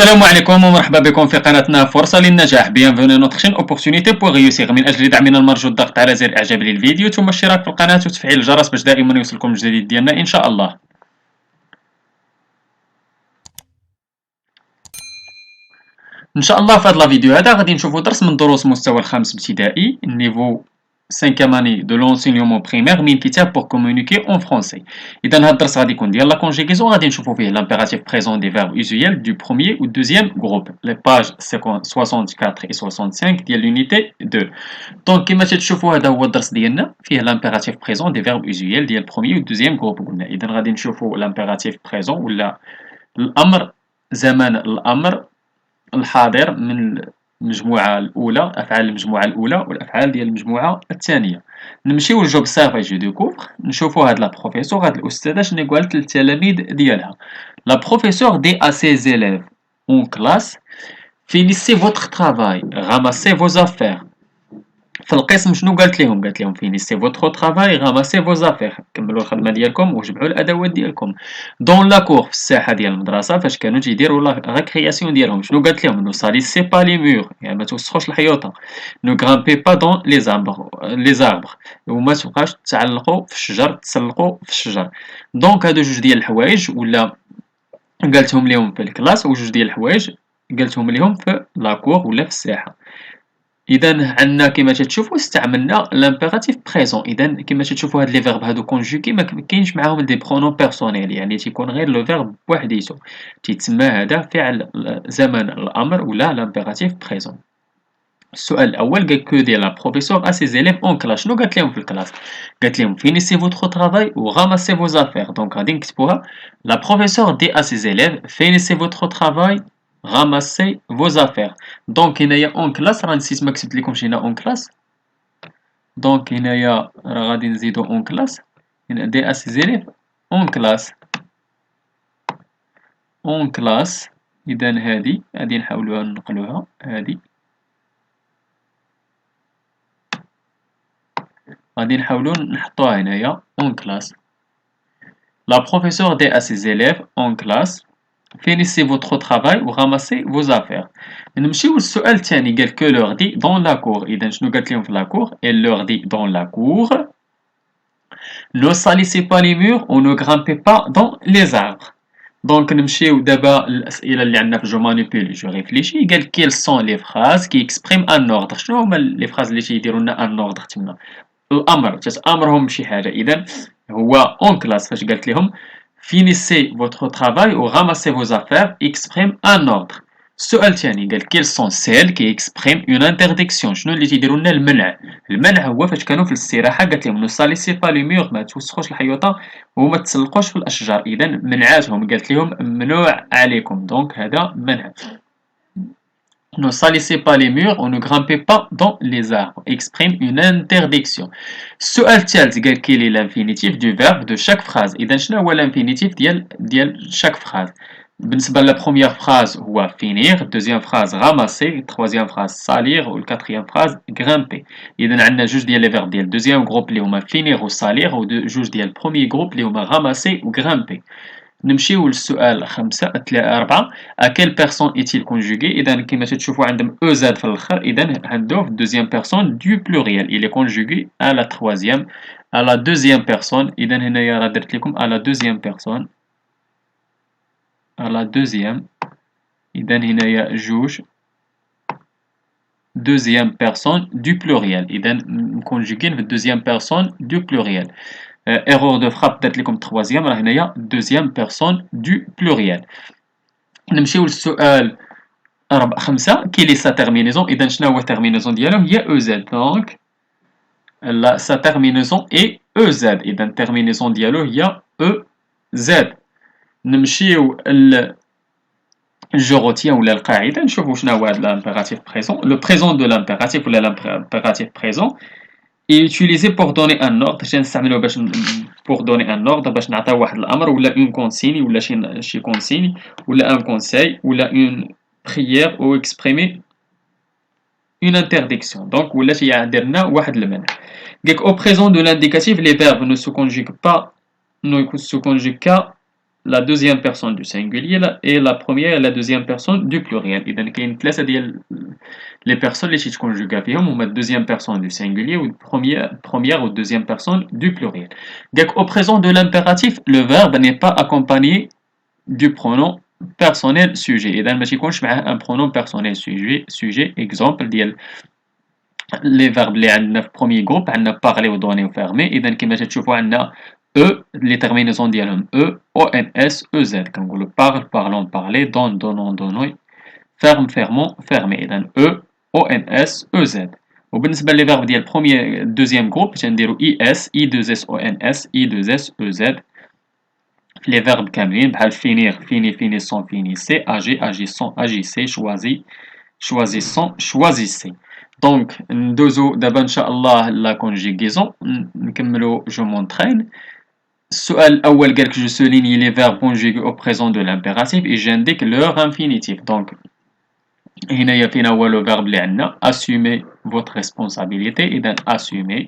السلام عليكم ومرحبا بكم في قناتنا فرصة للنجاح. Bienvenue notre chaîne opportunité pour réussir. من أجل دعمنا المرجو الضغط على زر إعجاب للفيديو ثم الاشتراك في القناة وتفعيل الجرس باش دائما يوصلكم الجديد ديالنا إن شاء الله. إن شاء الله في هذا الفيديو هذا غادي نشوفوا درس من دروس مستوى الخامس ابتدائي نيفو 5 année de l'enseignement primaire من كتاب pour communiquer en français. إذا هذا الدرس غادي يكون ديال لا كونجيغيزون غادي نشوفوا فيه l'impératif présent des verbes usuels du premier ou deuxième groupe. Les pages 64 et 65 ديال l'unité 2. دونك كما تشوفوا هذا هو الدرس ديالنا فيه l'impératif présent des verbes usuels ديال premier ou deuxième groupe قلنا. إذا غادي نشوفوا l'impératif présent ولا الأمر زمن الأمر الحاضر من المجموعة الأولى أفعال المجموعة الأولى والأفعال ديال المجموعة الثانية. نمشيو لجوب سافا جو ديكوفر نشوفو هاد لا بروفيسور هاد الأستاذة شنو قالت للتلاميذ ديالها. لا بروفيسور دي à ses élèves en classe finissez votre travail ramassez vos affaires. في القسم شنو قالت لهم؟ قالت لهم finissez votre travail ramassez vos affaires. كملوا الخدمة ديالكم وجمعوا الأدوات ديالكم. دون لا كور في الساحة ديال المدرسة فاش كانوا تيديروا لا ريكرياسيون ديالهم شنو قالت لهم؟ نو ساليسي با لي مور يعني ما توسخوش الحيوطة. نو غرامبي با دون لي زاربر وما تبقاش تعلقوا في الشجر تسلقوا في الشجر. دونك هادو جوج ديال الحوايج ولا قالتهم لهم في الكلاس وجوج ديال الحوايج قالتهم لهم في لا كور ولا في الساحة. إذا عندنا كما تشوفوا استعملنا لامبيراتيف بريزون. إذا كما تشوفوا هاد لي فيرب هادو كونجوغي ما كاينش معاهم دي برونون بيرسونيل يعني تيكون غير لو فيرب بوحديتو تيتسمى هذا فعل زمن الأمر ولا لامبيراتيف بريزون. السؤال الأول قال كو دير لا بروفيسور أ سي زيليف أون كلاس شنو قالت لهم في الكلاس؟ قالت لهم فينيسي فوتخ ترافاي و غاماسي فوز أفير. دونك غادي نكتبوها لا بروفيسور دي أ سي زيليف فينيسي فوتخ ترافاي ramassez vos affaires. Donc هنايا اون كلاس راه نسيت ما كتبت لكمش هنا اون كلاس. دونك هنايا راه غادي نزيدو اون كلاس هنا دي اس زيليف اون كلاس اون كلاس. اذا هادي غادي نحاولوها ننقلوها هادي غادي نحاولو نحطوها هنايا اون كلاس. لا بروفيسور دي اس زيليف اون كلاس finissez votre travail ou ramassez vos affaires. نمشيو للسؤال الثاني قال que leur dit dans la cour. إذا شنو قالت لهم في la cour؟ Elle leur dit dans la cour ne salissez pas les murs ou ne grimpez pas dans les arbres. دونك نمشيو دابا للأسئلة اللي عندنا في جو مانيبيل جو ريفليشي. قال quelles sont les phrases qui expriment un ordre. شنو هما لي فراز اللي تيديروا لنا ان اوردر تما الأمر تتأمرهم بشي حاجة. إذا هو اون كلاس فاش قالت لهم finissez votre travail ou ramassez vos affaires exprime un ordre. السؤال الثاني قال quelles sont celles qui expriment une interdiction. شنو اللي تيديروا لنا المنع؟ المنع هو فاش كانوا في الاستراحة قالت لهم ne salissez pas les murs ما توسخوش الحيوطة وما تسلقوش في الأشجار. إذا منعاتهم قالت لهم ممنوع عليكم. دونك هذا منع. Ne salissez pas les murs ou ne grimpez pas dans les arbres exprime une interdiction. السؤال الثالث قال quel est l'infinitif du verbe de chaque phrase. إذا شنو هو l'infinitif ديال chaque phrase. بالنسبة لا بروميير فراز هو finir, deuxième phrase ramasser, troisième phrase salir و quatrième phrase grimper. إذا عندنا جوج ديال لي فيرب ديال deuxième groupe اللي هما finir و salir و جوج ديال premier groupe اللي هما ramasser و grimper. نمشيو للسؤال 4 à quelle personne est-il conjugué. إذا كما تشوفوا عندهم او زاد في الآخر. إذا عنده في deuxième personne du pluriel. il est conjugué à la troisième à la deuxième personne. إذا هنايا راه درت لكم à la deuxième personne à la deuxième. إذا هنايا جوج deuxième personne du pluriel. إذا مكونجوغين في deuxième personne du pluriel. erreur de frappe درت لكم troisième راه هنايا deuxième personne du pluriel. نمشيو للسؤال 5 quelle est sa terminaison. إذا شنو هو terminaison ديالهم هي EZ. دونك sa terminaison est EZ. إذا terminaison ديالو هي EZ. نمشيو الجوروتيان ولا القاعدة نشوفو شنو هو هاد l'impératif présent. Le présent de l'impératif ولا l'impératif présent est utilisé pour donner un ordre. نستعملوه باش pour donner un ordre باش نعطيو واحد الأمر ولا une consigne ولا شي consigne ولا un conseil ولا une prière ou exprimer une interdiction. Donc ولا تيعدر لنا واحد المنع. قالك au présent de l'indicatif les verbes ne se conjuguent pas ne se conjuguent qu'à la deuxième personne du singulier et la première et la deuxième personne du pluriel. إذا كاين ثلاثة ديال les personnes اللي تيتكونجوكا فيهم هما deuxième personne du singulier ou première ou deuxième personne du pluriel. Donc au présent de l'impératif, le verbe n'est pas accompagné du pronom personnel sujet. إذا ما تيكونش معاه un pronom personnel sujet exemple ديال les verbes اللي عندنا في premier groupe عندنا parler ou donner ou fermer. إذا كما تشوفوا عندنا les terminaisons ديالهم ons ez كنقولوا parle parlons parler donne donnons donnons ferme fermons fermer. إذا ons ez. وبالنسبه لي فيرب ديال premier deuxième groupe تنديروا es i2s ons i2s ez. Les verbes كاملين بحال finir fini finissons finissez agir agissons agissez choisir choisissons choisissez. Donc ندوزو دابا ان شاء الله la conjugaison نكملوا je m'entraîne. السؤال الأول قالك je souligne les verbes conjugués au présent de l'impératif et j'indique leur infinitif. Donc هنايا فينا هو le verbe اللي عندنا assumer votre responsabilité. إذا assumer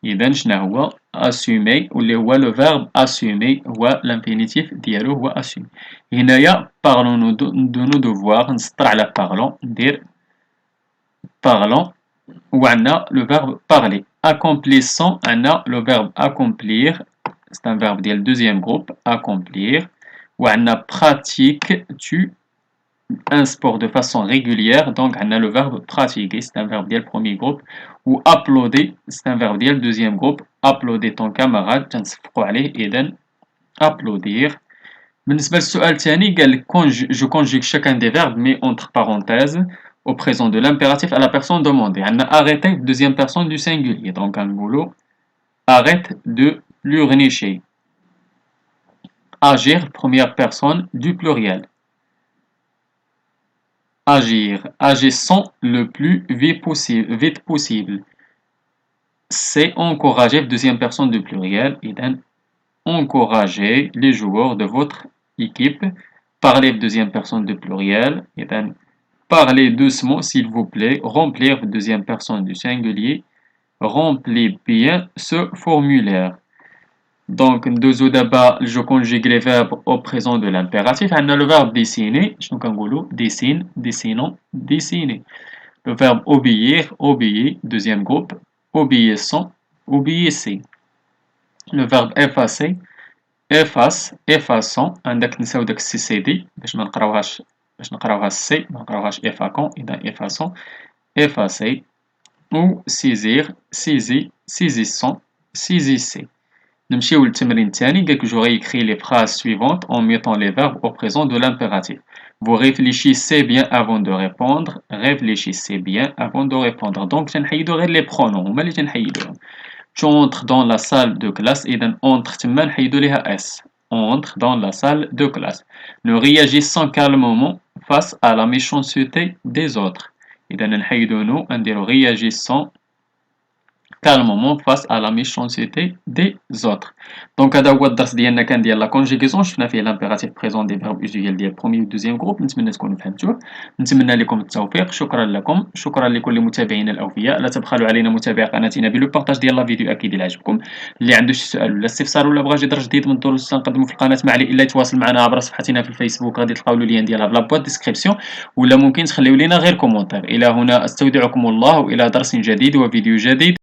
إذا شنو هو assumer واللي هو le verbe assumer هو l'infinitif ديالو هو assumer. هنايا parlons de nos devoirs نسطر على parlons ندير parlons وعندنا le verbe parler. Accomplissons عندنا le verbe accomplir c'est un verbe du deuxième groupe accomplir. وعندنا pratique tu un sport de façon régulière donc on a le verbe pratiquer c'est un verbe du premier groupe. Ou applaudir c'est un verbe du deuxième groupe applaudir ton camarade تنصفقوا عليه إذا applaudir. بالنسبة للسؤال الثاني قال je conjugue chacun des verbes mais entre parenthèses au présent de l'impératif à la personne demandée. On a arrêté deuxième personne du singulier donc un boulot arrête de pleurnicher. Agir première personne du pluriel. Agir agissons le plus vite possible. C'est encourager deuxième personne du pluriel. Encourager les joueurs de votre équipe. Parler deuxième personne du pluriel. Parlez doucement s'il vous plaît. Remplir deuxième personne du singulier. Remplis bien ce formulaire. Donc, d'abord, je conjugue les verbes au présent de l'impératif. On a le verbe dessiner. Donc, on dessine, dessinons, dessiner. Le verbe obéir, obéir, deuxième groupe. Obéissons, obéissez. Le verbe effacer, efface, effaçons. عندك نساو داك السي سي دي باش ما نقراوهاش سي ما نقراوهاش افاكون. إذا effaçons, effacer. Ou saisir, saisis, saisissons, saisissez. نمشيو للتمرين الثاني قالك جو réécris les phrases suivantes en mettant les verbes au présent de l'impératif. Vous réfléchissez bien avant de répondre. Réfléchissez bien avant de répondre. Donc تنحيدو غير les pronoms هما اللي تنحيدوهم. Tu entres dans la salle de classe. إذا entre تما نحيدو ليها اس. Entre dans la salle de classe. Nous réagissons calmement face à la méchanceté des autres. إذا نحيدو نو نديرو réagissons calmement face à la méchanceté des autres. Donc هذا هو الدرس ديالنا كان ديال لا كونجيغيزون. شفنا فيه لامبيراتيف بريزون دي فيرب اوزيال ديال بروميير و دوزيام جروب. نتمنى تكونوا فهمتوه. نتمنى لكم التوفيق. شكرا لكم. شكرا لكل متابعينا الاوفياء. لا تبخلوا علينا متابعه قناتنا بلو بارطاج ديال لا فيديو اكيد الى عجبكم. اللي عنده شي سؤال ولا استفسار ولا بغى يجي درس جديد من الدروس اللي نقدموا في القناه ما عليه الا يتواصل معنا عبر صفحتنا في الفيسبوك. غادي تلقاو اللين ديالها في لا بوات ديسكريبسيون ولا ممكن تخليو لينا غير كومونتير. الى هنا استودعكم الله والى درس جديد وفيديو جديد.